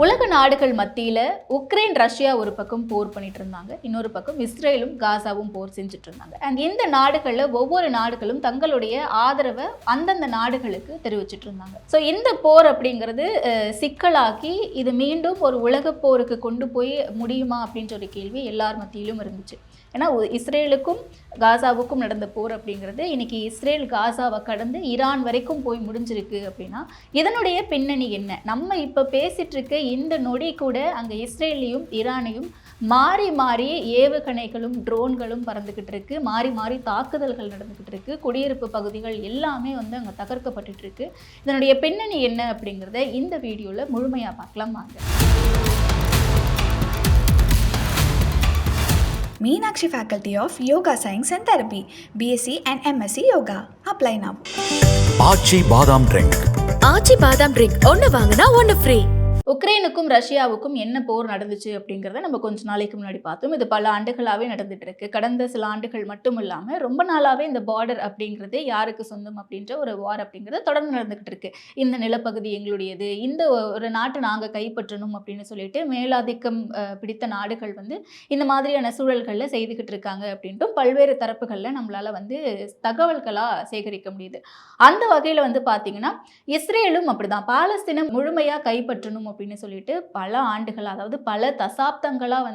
உலக நாடுகள் மத்தியில உக்ரைன் ரஷ்யா ஒரு பக்கம் போர் பண்ணிட்டு இருந்தாங்க, இன்னொரு பக்கம் இஸ்ரேலும் காசாவும் போர் செஞ்சுட்டு இருந்தாங்க. அண்ட் இந்த நாடுகள்ல ஒவ்வொரு நாடுகளும் தங்களுடைய ஆதரவை அந்தந்த நாடுகளுக்கு தெரிவிச்சிட்டு இருந்தாங்க. ஸோ இந்த போர் அப்படிங்கிறது சிக்கலாக்கி இது மீண்டும் ஒரு உலக போருக்கு கொண்டு போய் முடியுமா அப்படின்ற ஒரு கேள்வி எல்லார் மத்தியிலும் இருந்துச்சு. ஏன்னா இஸ்ரேலுக்கும் காசாவுக்கும் நடந்த போர் அப்படிங்கிறது இன்னைக்கு இஸ்ரேல் காசாவை கடந்து ஈரான் வரைக்கும் போய் முடிஞ்சிருக்கு அப்படின்னா இதனுடைய பின்னணி என்ன? நம்ம இப்போ பேசிட்டு இருக்க இந்த நொடி கூட அங்கே இஸ்ரேலையும் ஈரானையும் மாறி மாறி ஏவுகணைகளும் ட்ரோன்களும் பறந்துக்கிட்டு இருக்கு, மாறி மாறி தாக்குதல்கள் நடந்துக்கிட்டு இருக்கு, குடியிருப்பு பகுதிகள் எல்லாமே அங்கே தகர்க்கப்பட்டு இருக்கு. இதனுடைய பின்னணி என்ன அப்படிங்கிறத இந்த வீடியோவில் முழுமையாக பார்க்கலாம் வாங்க. Meenakshi Faculty of Yoga Science and Therapy, BSc and MSc Yoga. Apply now. ஆச்சி பாதாம் ட்ரிங்க். ஆச்சி பாதாம் ட்ரிங்க் ஒன்று வாங்கினா ஒன்று ஃப்ரீ. உக்ரைனுக்கும் ரஷ்யாவுக்கும் என்ன போர் நடந்துச்சு அப்படிங்கிறத நம்ம கொஞ்ச நாளைக்கு முன்னாடி பார்த்தோம். இது பல ஆண்டுகளாகவே நடந்துட்டு இருக்கு. கடந்த சில ஆண்டுகள் மட்டும் இல்லாமல் ரொம்ப நாளாகவே இந்த பார்டர் அப்படிங்கிறது யாருக்கு சொந்தம் அப்படின்ற ஒரு வார் அப்படிங்கிறது தொடர்ந்து நடந்துகிட்டு இருக்கு. இந்த நிலப்பகுதி எங்களுடையது, இந்த ஒரு நாட்டை நாங்கள் கைப்பற்றணும் அப்படின்னு சொல்லிட்டு மேலாதிக்கம் பிடித்த நாடுகள் இந்த மாதிரியான சூழல்களில் செய்துக்கிட்டு இருக்காங்க அப்படின்ட்டும் பல்வேறு தரப்புகளில் நம்மளால தகவல்களாக சேகரிக்க முடியுது. அந்த வகையில் பார்த்தீங்கன்னா இஸ்ரேலும் அப்படிதான் பாலஸ்தீனம் முழுமையாக கைப்பற்றணும் அப்படின்னு சொல்லிட்டு பல ஆண்டுகள், அதாவது பல தசாப்தங்களாக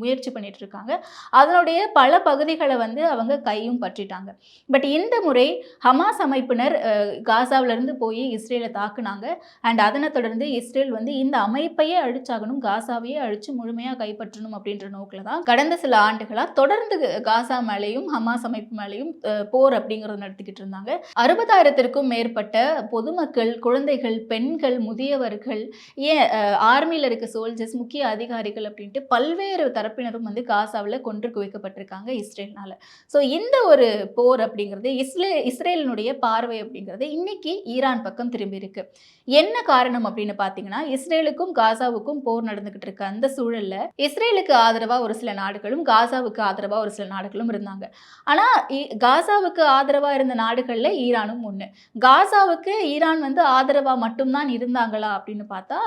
முயற்சி பண்ணிட்டு இருக்காங்க. அதனுடைய பல பகுதிகளை அவங்க கையும் பற்றிட்டாங்க. பட் இந்த முறை ஹமாஸ் அமைப்பினர் காசாவிலிருந்து போய் இஸ்ரேலை தாக்குனாங்க. அண்ட் அதனை தொடர்ந்து இஸ்ரேல் இந்த அமைப்பையே அழிச்சாகணும், காசாவையே அழிச்சு முழுமையாக கைப்பற்றணும் அப்படின்ற நோக்கில் தான் கடந்த சில ஆண்டுகளாக தொடர்ந்து காசா மேலேயும் ஹமாஸ் அமைப்பு மேலேயும் போர் அப்படிங்கிறது நடத்திக்கிட்டு இருந்தாங்க. 60,000க்கும் மேற்பட்ட பொதுமக்கள், குழந்தைகள், பெண்கள், முதியவர்கள், ஏன் ஆர்மியில் இருக்க சோல்ஜர்ஸ், முக்கிய அதிகாரிகள் அப்படின்ட்டு பல்வேறு தரப்பினரும் காசாவில் கொன்று குவிக்கப்பட்டிருக்காங்க இஸ்ரேல்னால. ஸோ இந்த ஒரு போர் அப்படிங்கிறது இஸ்ரேலினுடைய பார்வை அப்படிங்கிறது இன்னைக்கு ஈரான் பக்கம் திரும்பி இருக்கு. என்ன காரணம் அப்படின்னு பார்த்தீங்கன்னா, இஸ்ரேலுக்கும் காசாவுக்கும் போர் நடந்துகிட்டு இருக்க அந்த சூழல்ல இஸ்ரேலுக்கு ஆதரவாக ஒரு சில நாடுகளும் காசாவுக்கு ஆதரவாக ஒரு சில நாடுகளும் இருந்தாங்க. ஆனால் காசாவுக்கு ஆதரவாக இருந்த நாடுகளில் ஈரானும் ஒன்று. காசாவுக்கு ஈரான் ஆதரவாக மட்டும்தான் இருந்தாங்களா அப்படின்னு பார்த்தா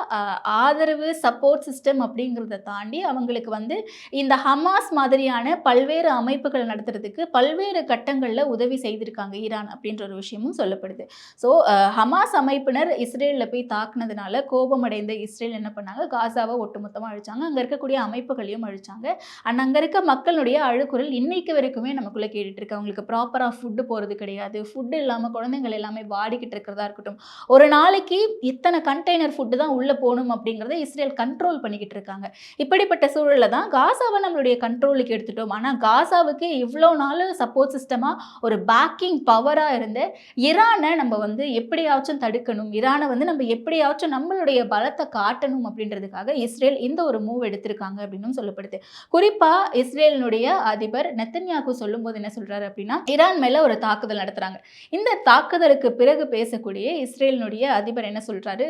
ஆதரவு சப்போர்ட் சிஸ்டம் அப்படிங்கிறத தாண்டி அவங்களுக்கு இந்த ஹமாஸ் மாதிரியான பல்வேறு அமைப்புகள் நடத்துறதுக்கு பல்வேறு கட்டங்களில் உதவி செய்திருக்காங்க ஈரான் அப்படின்ற ஒரு விஷயமும் சொல்லப்படுது. ஸோ ஹமாஸ் அமைப்பினர் இஸ்ரேலில் போய் தாக்குனதுனால கோபமடைந்த இஸ்ரேல் என்ன பண்ணாங்க, காசாவை ஒட்டுமொத்தமாக அழிச்சாங்க. அங்கே இருக்கக்கூடிய அமைப்புகளையும் அழிச்சாங்க. அண்ட் அங்கே இருக்க மக்களுடைய அழுக்குரல் இன்னைக்கு வரைக்குமே நமக்குள்ளே கேட்டுட்டு இருக்கு. அவங்களுக்கு ப்ராப்பராக ஃபுட்டு போகிறது கிடையாது, ஃபுட்டு இல்லாமல் குழந்தைங்கள் எல்லாமே வாடிக்கிட்டு இருக்கிறதா இருக்கட்டும். ஒரு நாளைக்கு இத்தனை கண்டெய்னர் ஃபுட்டு தான் உள்ளே போகணும் அப்படிங்கிறத இஸ்ரேல் கண்ட்ரோல் பண்ணிக்கிட்டு இருக்காங்க. இப்படிப்பட்ட சூழலில் தான் காசாவை நம்மளுடைய கண்ட்ரோலுக்கு எடுத்துட்டோம். ஆனால் காசாவுக்கு இவ்வளோ நாள் சப்போர்ட் சிஸ்டமாக ஒரு பேக்கிங் பவராக இருந்த ஈரானை நம்ம எப்படியாச்சும் தடுக்கணும், ஈரானை நம்ம எப்படியாச்சும் நம்மளுடைய பலத்தை காட்டணும் அப்படின்றதுக்காக இஸ்ரேல் இந்த ஒரு மூவ் எடுத்திருக்காங்க அப்படின்னு சொல்லப்படுது. குறிப்பாக இஸ்ரேலினுடைய அதிபர் நெத்தன்யாகு சொல்லும்போது என்ன சொல்றாரு அப்படின்னா, ஈரான் மேலே ஒரு தாக்குதல் நடத்துறாங்க. இந்த தாக்குதலுக்கு பிறகு பேசக்கூடிய இஸ்ரேலினுடைய அதிபர் என்ன சொல்றாரு,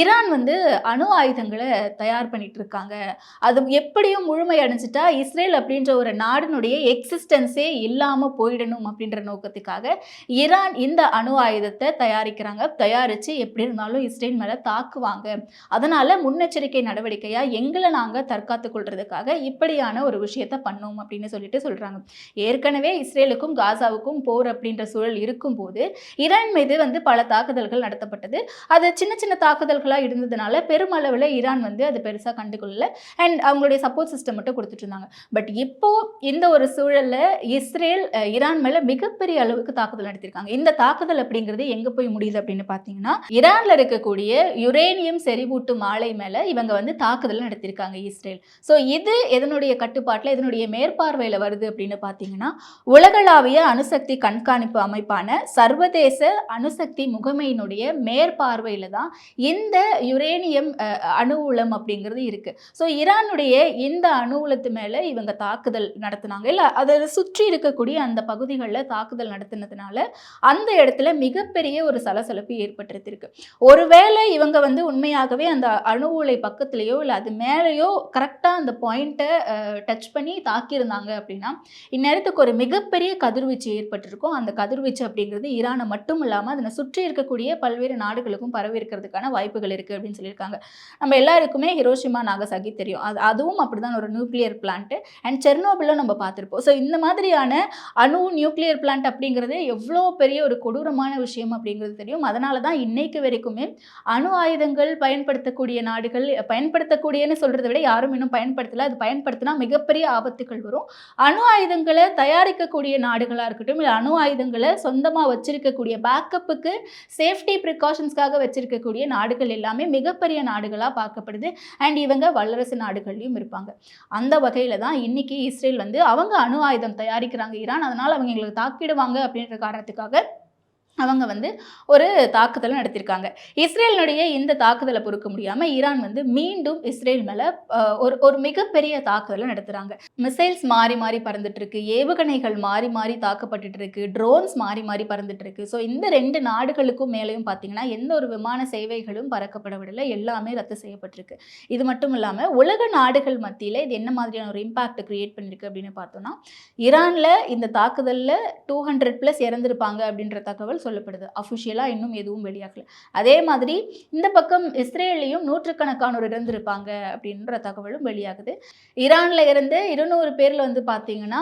ஈரான் அணு ஆயுதங்களை தயார் பண்ணிட்டு இருக்காங்க, அது எப்படியும் முழுமை அடைஞ்சிட்டா இஸ்ரேல் அப்படின்ற ஒரு நாடினுடைய எக்ஸிஸ்டன்ஸே இல்லாமல் போயிடணும் அப்படின்ற நோக்கத்துக்காக ஈரான் இந்த அணு ஆயுதத்தை தயாரிக்கிறாங்க. தயாரித்து எப்படி இருந்தாலும் இஸ்ரேல் மேலே தாக்குவாங்க, அதனால முன்னெச்சரிக்கை நடவடிக்கையாக எங்களை நாங்கள் தற்காத்து கொள்றதுக்காக இப்படியான ஒரு விஷயத்தை பண்ணோம் அப்படின்னு சொல்கிறாங்க. ஏற்கனவே இஸ்ரேலுக்கும் காசாவுக்கும் போர் அப்படின்ற சூழல் இருக்கும்போது ஈரான் மீது பல தாக்குதல்கள் நடத்தப்பட்டது. அது சின்ன சின்ன தாக்குதல்களாக இருந்ததுனால பெருமளவில் ஈரான் அது பெருசாக கண்டுகொள்ளல. அண்ட் அவங்களுடைய சப்போர்ட் சிஸ்டம் மட்டும் கொடுத்துட்டு இருந்தாங்க. பட் இப்போ இந்த ஒரு சூழலில் இஸ்ரேல் ஈரான் மேலே மிகப்பெரிய அளவுக்கு தாக்குதல் நடத்தியிருக்காங்க. இந்த தாக்குதல் அப்படிங்கிறது எங்கே போய் முடியுது அப்படின்னு பார்த்தீங்கன்னா, ஈரானில் இருக்கக்கூடிய யுரேனியம் செறிவூட்டும் ஆலை மேலே இவங்க தாக்குதல் நடத்தியிருக்காங்க இஸ்ரேல். ஸோ இது எதனுடைய கட்டுப்பாட்டில், இதனுடைய மேற்பார்வையில் வருது அப்படின்னு பார்த்தீங்கன்னா, உலகளாவிய அணுசக்தி கண்காணிப்பு அமைப்பான சர்வதேச அணுசக்தி முகமையினுடைய மேற்பார்வையில் தான் இந்த யுரேனியம் அணு உளம் அப்படிங்கிறது இருக்கு. ஸோ ஈரானுடைய இந்த அணு உலத்து மேலே இவங்க தாக்குதல் நடத்தினாங்க. இல்லை அதை சுற்றி இருக்கக்கூடிய அந்த பகுதிகளில் தாக்குதல் நடத்தினதுனால அந்த இடத்துல மிகப்பெரிய ஒரு சலசலப்பு ஏற்பட்டிருக்கு. ஒருவேளை இவங்க உண்மையாகவே அந்த அணு உலை பக்கத்துலேயோ இல்லை அது மேலேயோ கரெக்டாக அந்த பாயிண்ட்டை டச் பண்ணி தாக்கியிருந்தாங்க அப்படின்னா இந்நேரத்துக்கு ஒரு மிகப்பெரிய கதிர்வீச்சு ஏற்பட்டிருக்கும். அந்த கதிர்வீச்சு அப்படிங்கிறது ஈரானை மட்டும் இல்லாமல் அதனை சுற்றி இருக்கக்கூடிய பல்வேறு நாடுகளுக்கும் பரவி இருக்கிறதுக்கான வாய்ப்புகள் இருக்குது அப்படின்னு சொல்லியிருக்காங்க. நம்ம எல்லாருக்குமே ஹிரோஷிமா நாகசாகி தெரியும். அதுவும் அப்படிதான் ஒரு நியூக்ளியர் பிளான்ட். அண்ட் செர்னோபிலும் நம்ம பார்த்துருப்போம். ஸோ இந்த மாதிரியான நியூக்ளியர் பிளான்ட் அப்படிங்கிறது எவ்வளோ பெரிய ஒரு கொடூரமான விஷயம் அப்படிங்கிறது தெரியும். அதனால தான் இன்னைக்கு வரைக்குமே அணு ஆயுதங்கள் பயன்படுத்தக்கூடிய நாடுகள், பயன்படுத்தக்கூடியன்னு சொல்றதை விட யாரும் இன்னும் பயன்படுத்தல. அது பயன்படுத்தினா மிகப்பெரிய ஆபத்துக்கள் வரும். அணு ஆயுதங்களை தயாரிக்கக்கூடிய நாடுகளா இருக்கட்டும், இல்லை அணு ஆயுதங்களை சொந்தமா வச்சிருக்கக்கூடிய பேக்கப்புக்கு சேஃப்டி ப்ரிகாஷன்ஸ்க்காக வச்சிருக்கக்கூடிய நாடுகள் எல்லாமே மிகப்பெரிய நாடுகளா பார்க்கப்படுது. அண்ட் இவங்க வல்லரசு நாடுகள்லையும் இருப்பாங்க. அந்த வகையில தான் இன்னைக்கு இஸ்ரேல் வந்து அவங்க அணு ஆயுதம் தயாரிக்கிறாங்க ஈரான், அதனால அவங்க எங்களுக்கு தாக்கிடுவாங்க அப்படின்ற காரணத்துக்காக அவங்க வந்து ஒரு தாக்குதலை நடத்தியிருக்காங்க. இஸ்ரேலினுடைய இந்த தாக்குதலை பொறுக்க முடியாமல் ஈரான் வந்து மீண்டும் இஸ்ரேல் மேலே ஒரு மிகப்பெரிய தாக்குதலை நடத்துகிறாங்க. மிசைல்ஸ் மாறி மாறி பறந்துட்டு இருக்கு, ஏவுகணைகள் மாறி மாறி தாக்கப்பட்டுட்டு இருக்கு, ட்ரோன்ஸ் மாறி மாறி பறந்துட்டு இருக்கு. ஸோ இந்த 2 நாடுகளுக்கும் மேலேயும் பார்த்தீங்கன்னா எந்த ஒரு விமான சேவைகளும் பறக்கப்படவில்லை, எல்லாமே ரத்து செய்யப்பட்டிருக்கு. இது மட்டும் இல்லாமல் உலக நாடுகள் மத்தியில் இது என்ன மாதிரியான ஒரு இம்பாக்ட் கிரியேட் பண்ணியிருக்கு அப்படின்னு பார்த்தோம்னா, ஈரானில் இந்த தாக்குதலில் 200+ இறந்திருப்பாங்க அப்படின்ற தகவல் சொல்லப்படுது. அஃபிஷியலாக இன்னும் எதுவும் வெளியாகல. அதே மாதிரி இந்த பக்கம் இஸ்ரேலையும் 100கணக்கானோர் இறந்திருப்பாங்க அப்படின்ற தகவலும் வெளியாகுது. ஈரான்ல இருந்து 200 பேர்ல வந்து பார்த்தீங்கன்னா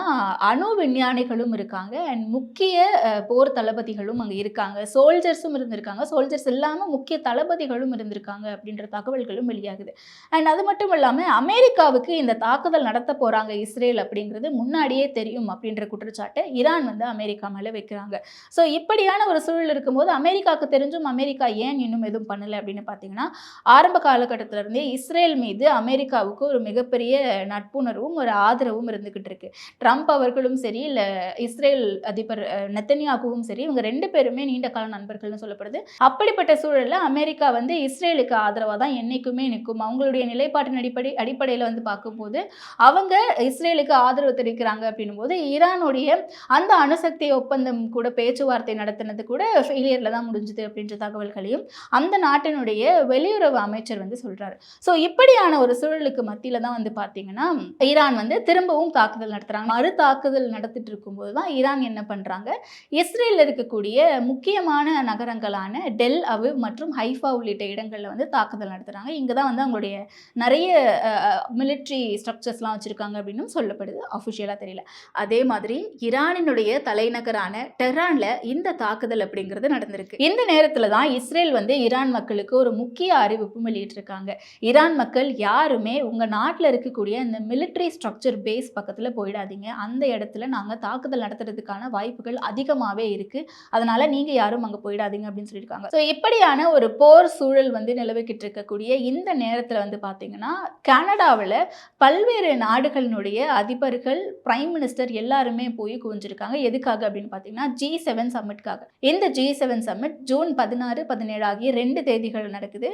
அணு விஞ்ஞானிகளும் இருக்காங்க. அண்ட் முக்கிய போர் தளபதிகளும் அங்கே இருக்காங்க. சோல்ஜர்ஸும் இருந்திருக்காங்க. சோல்ஜர்ஸ் இல்லாமல் முக்கிய தளபதிகளும் இருந்திருக்காங்க அப்படின்ற தகவல்களும் வெளியாகுது. அண்ட் அது மட்டும் இல்லாமல் அமெரிக்காவுக்கு இந்த தாக்குதல் நடத்த போறாங்க இஸ்ரேல் அப்படிங்கிறது முன்னாடியே தெரியும் அப்படின்ற குற்றச்சாட்டை ஈரான் வந்து அமெரிக்கா மேலே வைக்கிறாங்க. ஸோ இப்படியான ஒரு சூழல் இருக்கும்போது அமெரிக்காவுக்கு தெரிஞ்சும் அமெரிக்கா ஏன் இன்னும் எதுவும் பண்ணலை அப்படின்னு பார்த்தீங்கன்னா, ஆரம்ப காலகட்டத்திலிருந்தே இஸ்ரேல் மீது அமெரிக்காவுக்கு ஒரு மிகப்பெரிய நட்புணர்வும் ஒரு ஆதரவும் இருந்துகிட்டு இருக்கு. ட்ரம்ப் அவர்களும் சரி, இல்லை இஸ்ரேல் அதிபர் நெத்தன்யாகுவும் சரி, இவங்க 2 பேருமே நீண்ட கால நண்பர்கள்னு சொல்லப்படுது. அப்படிப்பட்ட சூழலில் அமெரிக்கா வந்து இஸ்ரேலுக்கு ஆதரவாக தான் என்னைக்குமே நிற்கும். அவங்களுடைய நிலைப்பாட்டின் அடிப்படையில் வந்து பார்க்கும்போது அவங்க இஸ்ரேலுக்கு ஆதரவு தெரிவிக்கிறாங்க அப்படின்னும் போது ஈரானுடைய அந்த அணுசக்தி ஒப்பந்தம் கூட பேச்சுவார்த்தை நடத்தினது கூட ஃபெயிலியரில் தான் முடிஞ்சுது அப்படின்ற தகவல்களையும் அந்த நாட்டினுடைய வெளியுறவு அமைச்சர் வந்து சொல்கிறாரு. ஸோ இப்படியான ஒரு சூழலுக்கு மத்தியில் தான் வந்து பார்த்தீங்கன்னா ஈரான் வந்து திரும்பவும் தாக்குதல் நடத்துகிறாங்க. மறு தாக்குதல் நடத்திட்டு இருக்கும்போது தான் ஈரான் என்ன பண்ணுறாங்க, இஸ்ரேலில் இருக்கக்கூடிய முக்கியமான நகரங்களான டெல் அவிவ் மற்றும் ஹைஃபா உள்ளிட்ட இடங்களில் வந்து தாக்குதல் நடத்துகிறாங்க. இங்கே தான் வந்து அவங்களுடைய நிறைய மிலிட்ரி ஸ்ட்ரக்சர்ஸ்லாம் வச்சுருக்காங்க அப்படின்னு சொல்லப்படுது. அஃபிஷியலாக தெரியல. அதே மாதிரி ஈரானினுடைய தலைநகரான டெஹ்ரானில் இந்த தாக்குதல் அப்படிங்கிறது நடந்திருக்கு. இந்த நேரத்தில் தான் இஸ்ரேல் வந்து ஈரான் மக்களுக்கு ஒரு முக்கிய அறிவிப்பு வெளியிட்டிருக்காங்க. ஈரான் மக்கள் யாருமே உங்கள் நாட்டில் இருக்கக்கூடிய இந்த மிலிட்ரி ஸ்ட்ரக்சர் பேஸ் பக்கத்தில் போயிடாதீங்க, அந்த இடத்துல நாங்கள் தாக்குதல் நடத்துறதுக்கான வாய்ப்புகள் அதிகமாகவே இருக்குது, அதனால் நீங்கள் யாரும் அங்கே போயிடாதீங்க அப்படின்னு சொல்லியிருக்காங்க. ஸோ இப்படியான ஒரு போர் சூழல் வந்து நிலவிக்கிட்டு இருக்கக்கூடிய இந்த நேரத்தில் வந்து பார்த்தீங்கன்னா கனடாவில் பல்வேறு நாடுகளினுடைய அதிபர்கள், பிரைம் மினிஸ்டர் எல்லாருமே போய் குவிஞ்சிருக்காங்க. எதுக்காக அப்படின்னு பார்த்தீங்கன்னா G7 சம்மிட்காக. இந்த G7 சம்மிட் ஜூன் 16, 17 ஆகிய 2 தேதிகள் நடக்குது.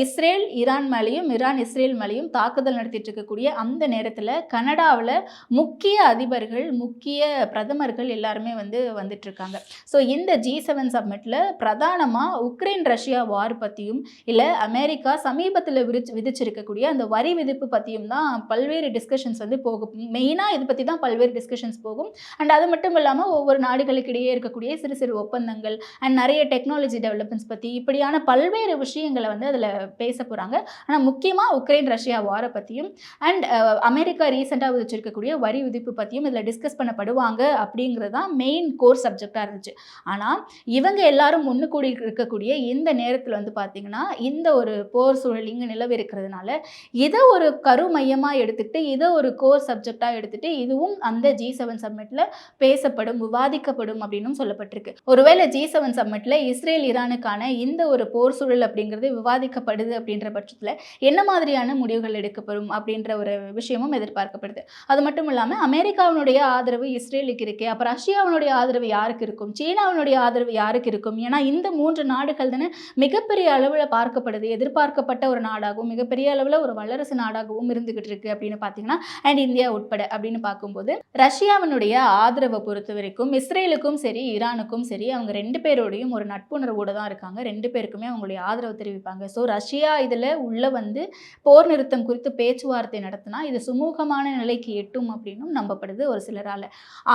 இஸ்ரேல் ஈரான் மேலேயும் ஈரான் இஸ்ரேல் மேலேயும் தாக்குதல் நடத்திட்டு இருக்கக்கூடிய அந்த நேரத்தில் கனடாவில் முக்கிய அதிபர்கள், முக்கிய பிரதமர்கள் எல்லாருமே வந்துட்டு இருக்காங்க. ஸோ இந்த G7 சம்மிட்டில் பிரதானமாக உக்ரைன் ரஷ்யா வார் பற்றியும், இல்லை அமெரிக்கா சமீபத்தில் விதிச்சிருக்கக்கூடிய அந்த வரி விதிப்பு பற்றியும் தான் பல்வேறு டிஸ்கஷன்ஸ் வந்து போகும். மெயினாக இது பற்றி தான் பல்வேறு டிஸ்கஷன்ஸ் போகும். அண்ட் அது மட்டும் இல்லாமல் ஒவ்வொரு நாடுகளுக்கு இடையே இருக்கக்கூடிய சிறு சிறு ஒப்பந்தங்கள் அண்ட் நிறைய டெக்னாலஜி டெவலப்மெண்ட்ஸ் பற்றி இப்படியான பல்வேறு விஷயங்களை வந்து அதில் பேச போகிறாங்க. ஆனால் முக்கியமாக உக்ரைன் ரஷ்யா வாரை பற்றியும் அண்ட் அமெரிக்கா ரீசெண்டாக விதிச்சிருக்கக்கூடிய வரி விதிப்பு பற்றியும் இதில் டிஸ்கஸ் பண்ணப்படுவாங்க அப்படிங்கிறது தான் மெயின் கோர் சப்ஜெக்டாக இருந்துச்சு. ஆனால் இவங்க எல்லாரும் ஒன்று கூடி இருக்கக்கூடிய இந்த நேரத்தில் வந்து பார்த்திங்கன்னா இந்த ஒரு போர் சூழல் இங்கே நிலவி இருக்கிறதுனால இதை ஒரு கரு மையமாக எடுத்துக்கிட்டு, இதை ஒரு கோர் சப்ஜெக்டாக எடுத்துகிட்டு இதுவும் அந்த G7 சம்மிட்டில் பேசப்படும், விவாதிக்கப்படும் அப்படின்னும் சொல்லப்பட்டிருக்கு. ஒருவேளை G7 சம்மிட்டில் இஸ்ரேல் ஈரானுக்கான இந்த ஒரு போர் சூழல் அப்படிங்கிறது விவாதிக்கப்படுது அப்படின்ற பட்சத்தில் என்ன மாதிரியான முடிவுகள் எடுக்கப்படும் அப்படின்ற ஒரு விஷயமும் எதிர்பார்க்கப்படுது. அது மட்டும் இல்லாமல் அமெரிக்காவினுடைய ஆதரவு இஸ்ரேலுக்கு இருக்கே, அப்போ ரஷ்யாவினுடைய ஆதரவு யாருக்கு இருக்கும், சீனாவினுடைய ஆதரவு யாருக்கு இருக்கும்? ஏன்னா இந்த 3 நாடுகள் தானே மிகப்பெரிய அளவில் பார்க்கப்படுது, எதிர்பார்க்கப்பட்ட ஒரு நாடாகவும் மிகப்பெரிய அளவில் ஒரு வல்லரசு நாடாகவும் இருந்துகிட்டு இருக்கு அப்படின்னு பார்த்தீங்கன்னா, அண்ட் இந்தியா உட்பட அப்படின்னு பார்க்கும்போது ரஷ்யாவினுடைய ஆதரவை பொறுத்த வரைக்கும் இஸ்ரேலுக்கும் சரி ஈரானுக்கும் சரி அவங்க 2 பேரோடையும் ஒரு நட்புணர்வோடு தான் இருக்காங்க. 2 பேருக்குமே அவங்களுடைய ஆதரவு தெரிவிப்பாங்க. ஸோ ரஷ்யா இதில் உள்ள வந்து போர் நிறுத்தம் குறித்து பேச்சுவார்த்தை நடத்தினா இது சுமூகமான நிலைக்கு எட்டும் அப்படின்னும் நம்பப்படுது ஒரு சிலரால்.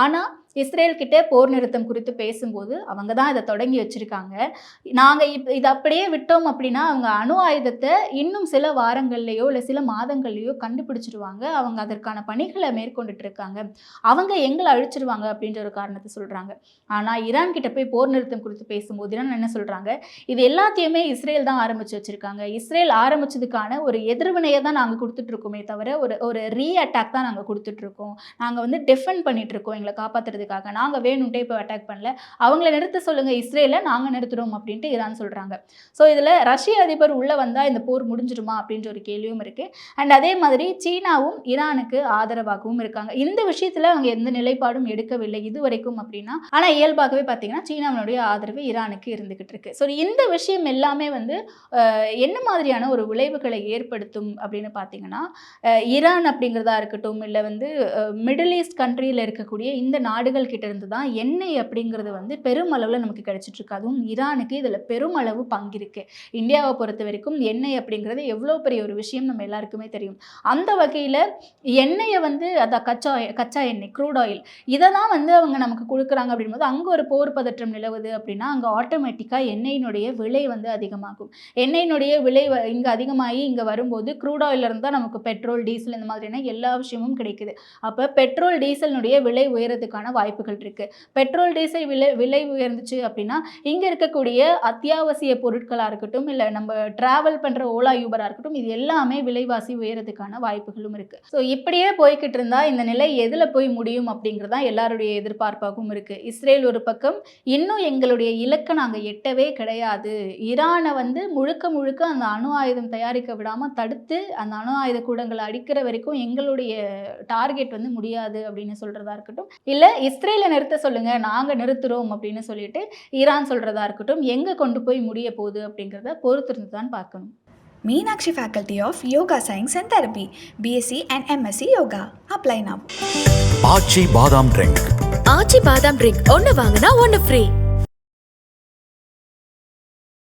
ஆனால் இஸ்ரேல் கிட்ட போர் நிறுத்தம் குறித்து பேசும்போது அவங்க தான் இதை தொடங்கி வச்சிருக்காங்க. நாங்கள் இதை அப்படியே விட்டோம் அப்படின்னா அவங்க அணு ஆயுதத்தை இன்னும் சில வாரங்கள்லையோ இல்லை சில மாதங்கள்லையோ கண்டுபிடிச்சிருவாங்க. அவங்க அதற்கான பணிகளை மேற்கொண்டுட்டு இருக்காங்க. அவங்க எங்களை அழிச்சிருவாங்க அப்படின்ற ஒரு காரணத்தை சொல்கிறாங்க. ஆனால் ஈரான் கிட்ட போய் போர் நிறுத்தம் குறித்து பேசும்போது ஈரான் என்ன சொல்கிறாங்க, இது எல்லாத்தையுமே இஸ்ரேல் தான் ஆரம்பித்து வச்சுருக்காங்க. இஸ்ரேல் ஆரம்பித்ததுக்கான ஒரு எதிர்வினையை தான் நாங்கள் கொடுத்துட்ருக்கோமே தவிர ஒரு அட்டாக் தான் நாங்கள் கொடுத்துட்ருக்கோம். நாங்கள் வந்து டிஃபெண்ட் பண்ணிகிட்ருக்கோம் எங்களை காப்பாற்றுறதுக்காக. நாங்கள் வேணும்ட்டே இப்போ அட்டாக் பண்ணல. அவங்கள நிறுத்த சொல்லுங்கள் இஸ்ரேலை, நாங்கள் நிறுத்துகிறோம் அப்படின்ட்டு ஈரான் சொல்கிறாங்க. ஸோ இதில் ரஷ்ய அதிபர் உள்ளே வந்தால் இந்த போர் முடிஞ்சிருமா அப்படின்ற ஒரு கேள்வியும் இருக்குது. அண்ட் அதே மாதிரி சீனாவும் ஈரானுக்கு ஆதரவாகவும் இருக்காங்க. இந்த விஷயத்தில் அவங்க எந்த நிலைப்பாடும் எடுக்கவில்லை இது வரைக்கும் அப்படின்னா. ஆனால் இயல்பாகவே பார்த்தீங்கன்னா சீனாவினுடைய ஆதரவு ஈரானுக்கு இருந்துகிட்டு இருக்கு. ஸோ இந்த விஷயம் எல்லாமே வந்து என்ன மாதிரியான ஒரு விளைவுகளை ஏற்படுத்தும் அப்படின்னு பார்த்தீங்கன்னா, ஈரான் அப்படிங்கிறதா இருக்கட்டும், இல்லை வந்து மிடில் ஈஸ்ட் கண்ட்ரியில் இருக்கக்கூடிய இந்த நாடுகள் கிட்ட இருந்து தான் எண்ணெய் அப்படிங்கிறது வந்து பெருமளவில் நமக்கு கிடைச்சிட்டு இருக்கு. அதுவும் ஈரானுக்கு இதில் பெருமளவு பங்கு இருக்கு. இந்தியாவை பொறுத்த வரைக்கும் எண்ணெய் அப்படிங்கிறது எவ்வளோ பெரிய ஒரு விஷயம் நம்ம எல்லாருக்குமே தெரியும். அந்த வகையில் எண்ணெயை வந்து அதான் கச்சா எண்ணெய், க்ரூட் ஆயில், இதை தான் வந்து அவங்க நமக்கு கொடுக்குறாங்க அப்படின்போது அங்கே ஒரு போர் பதற்றம் நிலவுது அப்படின்னா அங்கே ஆட்டோமேட்டிக்காக எண்ணெயினுடைய விலை வந்து அதிகமாகும். எண்ணெயினுடைய விலை இங்கே அதிகமாகி இங்கே வரும்போது க்ரூட் ஆயிலிருந்து தான் நமக்கு பெட்ரோல், டீசல் இந்த மாதிரியான எல்லா விஷயமும் கிடைக்குது. அப்போ பெட்ரோல் டீசலினுடைய விலை உயரத்துக்கான வாய்ப்புகள் இருக்குது. பெட்ரோல் டீசல் விலை உயர்ந்துச்சு அப்படின்னா இங்கே இருக்கக்கூடிய அத்தியாவசிய பொருட்களாக இருக்கட்டும், இல்லை நம்ம ட்ராவல் பண்ணுற ஓலா யூபராக இருக்கட்டும், இது எல்லாமே விலைவாசி உயரத்துக்கான வாய்ப்புகளும் இருக்குது. ஸோ இப்படியே போய்கிட்டு இருந்தால் இந்த நிலை எதில் போய் முடியும் அப்படிங்கிறது தான் எல்லாருடைய எதிர்பார்ப்பாகவும் இருக்குது. இஸ்ரேல் ஒரு பக்கம் இன்னும் எங்களுடைய இலக்கை நாங்கள் எட்டவே கிடையாது, ஈரானை வந்து முழுக்க முழுக்க அந்த அணு ஆயுதம் தயாரிக்க விடாமல் தடுத்து அந்த அணு ஆயுத கூடங்களை அடிக்கிற வரைக்கும் எங்களுடைய டார்கெட் வந்து முடியாது அப்படின்னு சொல்கிறதா இருக்கட்டும், இல்லை இஸ்ரேலை நிறுத்த சொல்லுங்கள் நாங்கள் நிறுத்துகிறோம் அப்படின்னு சொல்லிட்டு ஈரான் சொல்கிறதா இருக்கட்டும், எங்கே கொண்டு போய் முடிய போகுது அப்படிங்கிறத பொறுத்திருந்து தான் பார்க்கணும். Meenakshi Faculty of Yoga Science and Therapy, BSc and MSc Yoga. Apply now. ஆச்சி பாதாம் ட்ரிங்க். ஆச்சி பாதாம் ட்ரிங்க் ஒன்னு வாங்கினா ஒன்னு ஃப்ரீ.